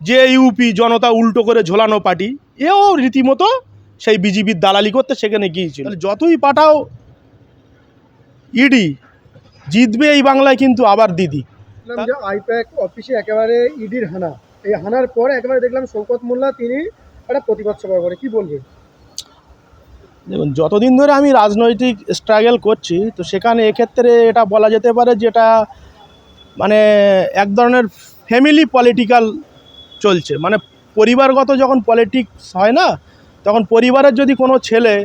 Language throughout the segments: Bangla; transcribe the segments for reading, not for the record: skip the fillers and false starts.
যে ইউপি জনতা উল্টো করে ঝোলানো পার্টি, এও রীতিমতো সেই বিজেপির দালালি করতে সেখানে গিয়েছিল। যতই পাঠাও ইডি, জিতবে এই বাংলায় কিন্তু আবার দিদি। যে আইপ্যাক অফিসে একেবারে ইডির হানা, এই হানার পরে একেবারে দেখলাম শওকত মোল্লা তিনি একটা প্রতিবাদ সভা করে, কি বলবেন? দেখুন, যতদিন ধরে আমি রাজনৈতিক স্ট্রাগল করছি, তো সেখানে এক্ষেত্রে এটা বলা যেতে পারে যেটা মানে এক ধরনের ফ্যামিলি পলিটিক্যাল চলছে। মানে পরিবারগত যখন পলিটিক্স হয় না, তখন পরিবারের যদি কোনো ছেলে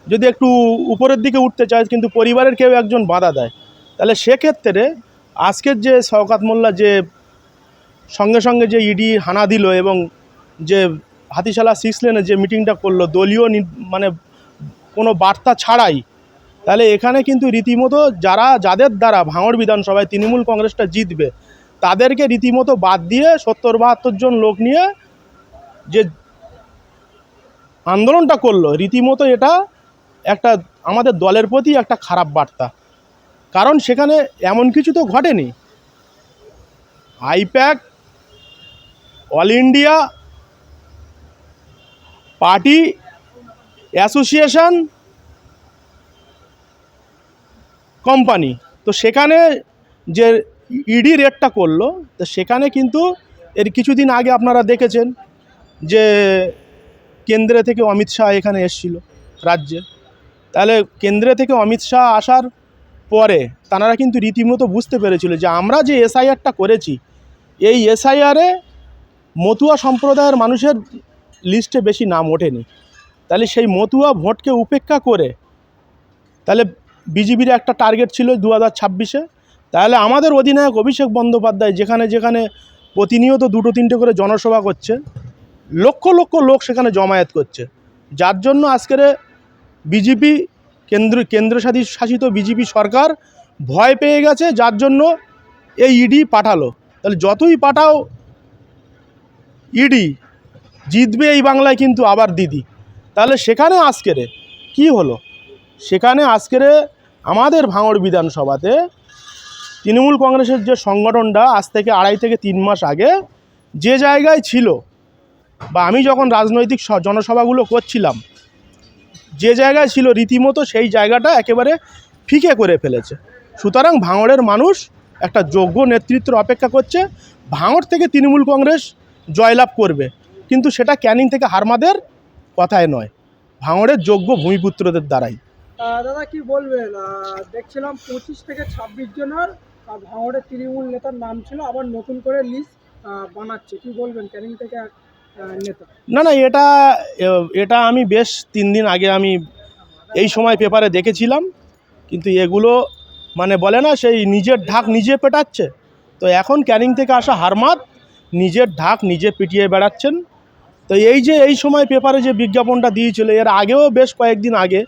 যদি একটু উপরের দিকে উঠতে চায়, কিন্তু পরিবারের কেউ একজন বাধা দেয়, তাহলে সেক্ষেত্রে আজকের যে শওকত মোল্লা যে সঙ্গে সঙ্গে যে ইডি হানা দিল এবং যে হাতিশালা 6 লেনে যে মিটিংটা করলো দলীয় মানে কোনো বার্তা ছাড়াই, তাহলে এখানে কিন্তু রীতিমতো যাদের দ্বারা ভাঙড় বিধানসভায় তৃণমূল কংগ্রেসটা জিতবে, তাদেরকে রীতিমতো বাদ দিয়ে 70-72 জন লোক নিয়ে যে আন্দোলনটা করলো, রীতিমতো এটা একটা আমাদের দলের প্রতি একটা খারাপ বার্তা। কারণ সেখানে এমন কিছু তো ঘটেনি। I-PAC all India party association company, তো সেখানে যে ইডি রেডটা করলো, তো সেখানে কিন্তু এর কিছুদিন আগে আপনারা দেখেছেন যে কেন্দ্রে থেকে অমিত শাহ এখানে এসেছিল রাজ্যে। তাহলে কেন্দ্রে থেকে অমিত শাহ আসার পরে তারা কিন্তু রীতিমতো বুঝতে পেরেছিল যে আমরা যে এসআইআরটা করেছি, এই এসআইআরে মতুয়া সম্প্রদায়ের মানুষের লিস্টে বেশি নাম ওঠেনি। তাহলে সেই মতুয়া ভোটকে উপেক্ষা করে তাহলে বিজেপির একটা টার্গেট ছিল 2026-এ, তাহলে আমাদের অধিনায়ক অভিষেক বন্দ্যোপাধ্যায় যেখানে যেখানে প্রতিনিয়ত 2-3টে করে জনসভা করছে, লক্ষ লক্ষ লোক সেখানে জমায়েত করছে, যার জন্য আজকের বিজেপি কেন্দ্রশাসিত বিজেপি সরকার ভয় পেয়ে গেছে, যার জন্য এই ইডি পাঠালো। তাহলে যতই পাঠাও ইডি, জিতবে এই বাংলায় কিন্তু আবার দিদি। তাহলে সেখানে আজকের কি হলো, সেখানে আজকের আমাদের ভাঙড় বিধানসভাতে তৃণমূল কংগ্রেসের যে সংগঠনটা আজ থেকে 2.5 থেকে 3 মাস আগে যে জায়গায় ছিল, বা আমি যখন রাজনৈতিক জনসভাগুলো করছিলাম যে জায়গায় ছিল, রীতিমতো সেই জায়গাটা একেবারে ফিকে করে ফেলেছে। সুতরাং ভাঙড়ের মানুষ একটা যোগ্য নেতৃত্বের অপেক্ষা করছে। ভাঙড় থেকে তৃণমূল কংগ্রেস জয়লাভ করবে, কিন্তু সেটা ক্যানিং থেকে হারমাদের কথায় নয়, ভাঙড়ের যোগ্য ভূমিপুত্রদের দ্বারাই। দাদা কি বলবেন, দেখছিলাম 25 থেকে 26 জনের ভাঙড়ের তৃণমূল নেতার নাম ছিল, আবার নতুন করে লিস্ট বানাচ্ছে, কি বলবেন ক্যানিং থেকে নেতা? না, এটা আমি বেশ 3 দিন আগে আমি এই সময় পেপারে দেখেছিলাম, কিন্তু এগুলো মানে বলে না সেই নিজের ঢাক নিজে পেটাচ্ছে। তো এখন ক্যানিং থেকে আসা হারমাদ নিজের ঢাক নিজে পিটিয়ে বেড়াচ্ছেন। তো এই যে এই সময় পেপারে যে বিজ্ঞাপনটা দিয়েছিল, এর আগেও বেশ কয়েকদিন আগে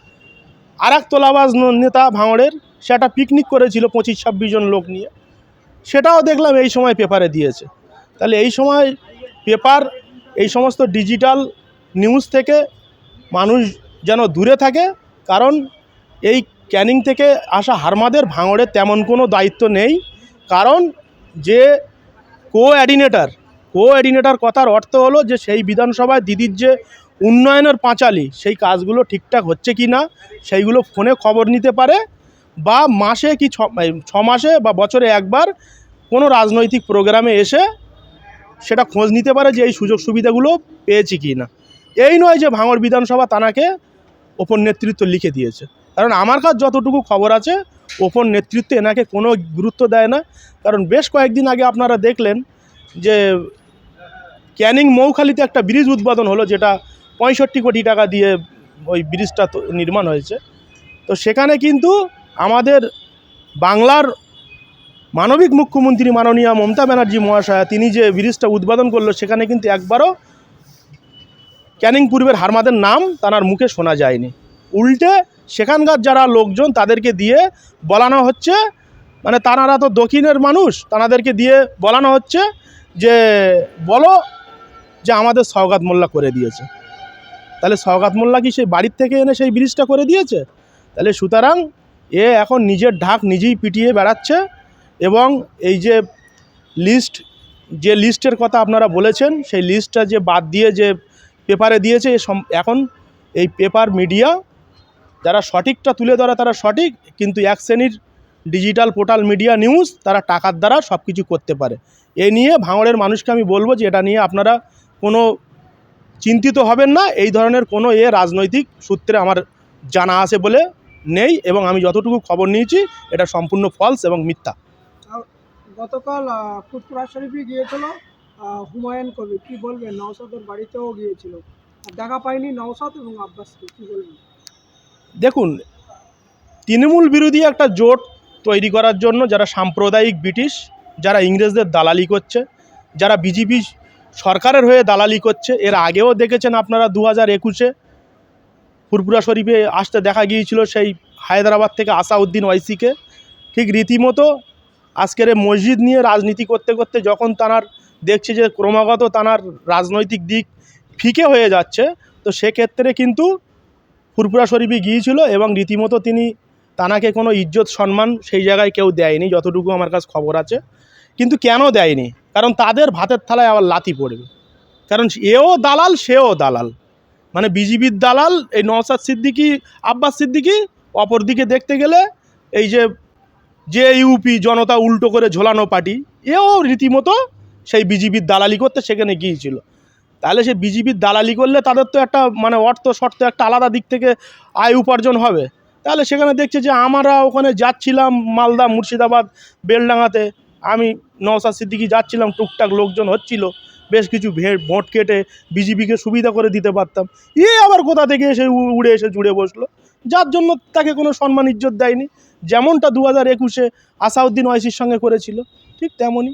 আর এক তোলাবাজ নেতা ভাঙড়ের সে একটা পিকনিক করেছিল 25-26 জন লোক নিয়ে, সেটাও দেখলাম এই সময় পেপারে দিয়েছে। তাহলে এই সময় পেপার এই সমস্ত ডিজিটাল নিউজ থেকে মানুষ যেন দূরে থাকে, কারণ এই ক্যানিং থেকে আসা হারমাদের ভাঙড়ের তেমন কোনো দায়িত্ব নেই। কারণ যে কোঅর্ডিনেটর কথার অর্থ হলো যে সেই বিধানসভায় দিদির যে উন্নয়নের পাঁচালী, সেই কাজগুলো ঠিকঠাক হচ্ছে কি না সেইগুলো ফোনে খবর নিতে পারে, বা মাসে কি 6 মাসে বা বছরে একবার কোনো রাজনৈতিক প্রোগ্রামে এসে সেটা খোঁজ নিতে পারে যে এই সুযোগ সুবিধাগুলো পেয়েছি কি না। এই নয় যে ভাঙড় বিধানসভা তানাকে ওপর নেতৃত্ব লিখে দিয়েছে, কারণ আমার কাছে যতটুকু খবর আছে ওপর নেতৃত্ব এনাকে কোনো গুরুত্ব দেয় না। কারণ বেশ কয়েকদিন আগে আপনারা দেখলেন যে ক্যানিং মৌখালিতে একটা ব্রিজ উদ্বোধন হলো, যেটা 65 কোটি টাকা দিয়ে ওই ব্রিজটা নির্মাণ হয়েছে। তো সেখানে কিন্তু আমাদের বাংলার মানবিক মুখ্যমন্ত্রী মাননীয়া মমতা ব্যানার্জি মহাশয়া তিনি যে ব্রিজটা উদ্বোধন করলো, সেখানে কিন্তু একবারও ক্যানিং পূর্বের হারমাদের নাম তার মুখে শোনা যায়নি। উল্টে সেখানকার যারা লোকজন তাদেরকে দিয়ে বলানো হচ্ছে, মানে তারা তো দক্ষিণের মানুষ, তাদেরকে দিয়ে বলানো হচ্ছে যে বলো যে আমাদের শওকত মোল্লা করে দিয়েছে। তাহলে শওকত মোল্লা কি সেই বাড়ির থেকে এনে সেই ব্রিজটা করে দিয়েছে? তাহলে সুতরাং এখন নিজের ঢাক নিজেই পিটিয়ে বেড়াচ্ছে, এবং এই যে লিস্ট যে লিস্টের কথা আপনারা বলেছেন সেই লিস্টটা যে বাদ দিয়ে যে পেপারে দিয়েছে এখন এই পেপার মিডিয়া যারা সঠিকটা তুলে ধরে তারা সঠিক, কিন্তু এক শ্রেণীর ডিজিটাল পোর্টাল মিডিয়া নিউজ তারা টাকার দ্বারা সব কিছু করতে পারে। এ নিয়ে ভাঙড়ের মানুষকে আমি বলবো যে এটা নিয়ে আপনারা কোনো চিন্তিত হবেন না। এই ধরনের কোনো রাজনৈতিক সূত্রে আমার জানা আছে বলে নেই, এবং আমি যতটুকু খবর নিয়েছি এটা সম্পূর্ণ ফলস এবং মিথ্যা। গতকাল ফুরফুরা শরীফে গিয়েছিল হুমায়ুন কবির, কি বলবেন? নওশাদের বাড়িতেও গিয়েছিল, দেখা পাইনি নওশাদ এবং আব্বাসকে, কি বলবেন? দেখুন, তৃণমূল বিরোধী একটা জোট তৈরি করার জন্য যারা সাম্প্রদায়িক ব্রিটিশ, যারা ইংরেজদের দালালি করছে, যারা বিজেপি সরকারের হয়ে দালালি করছে, এর আগেও দেখেছেন আপনারা 2021-এ ফুরফুরা শরীফে আসতে দেখা গিয়েছিল সেই হায়দ্রাবাদ থেকে আসাউদ্দিন ওয়াইসিকে। ঠিক রীতিমতো আজকের এই মসজিদ নিয়ে রাজনীতি করতে করতে যখন তানার দেখছে যে ক্রমাগত তানার রাজনৈতিক দিক ফিকে হয়ে যাচ্ছে, তো সেক্ষেত্রে কিন্তু ফুরফুরা শরীফে গিয়েছিল এবং রীতিমতো তানাকে কোনো ইজ্জত সম্মান সেই জায়গায় কেউ দেয়নি, যতটুকু আমার কাছে খবর আছে। কিন্তু কেন দেয়নি? কারণ তাদের ভাতের থালায় আবার লাথি পড়বে, কারণ এও দালাল সেও দালাল, মানে বিজেপির দালাল এই নওশাদ সিদ্দিকী, আব্বাস সিদ্দিকী। অপরদিকে দেখতে গেলে এই যে ইউপি জনতা উল্টো করে ঝোলানো পার্টি, এও রীতিমতো সেই বিজেপির দালালি করতে সেখানে গিয়েছিল। তাহলে সে বিজেপির দালালি করলে তাদের তো একটা মানে অর্থ শর্ত একটা আলাদা দিক থেকে আয় উপার্জন হবে। তাহলে সেখানে দেখছে যে আমরা ওখানে যাচ্ছিলাম মালদা, মুর্শিদাবাদ, বেলডাঙাতে, আমি নওশাদ সিদ্দিকী যাচ্ছিলাম, টুকটাক লোকজন হচ্ছিল, বেশ কিছু ভোট কেটে বিজেপিকে সুবিধা করে দিতে পারতাম। আবার কোথা থেকে এসে উড়ে এসে জুড়ে বসলো, যার জন্য তাকে কোনো সম্মান ইজ্জত দেয়নি। যেমনটা 2021-এ আসাউদ্দিন ওয়াইসির সঙ্গে করেছিল, ঠিক তেমনই।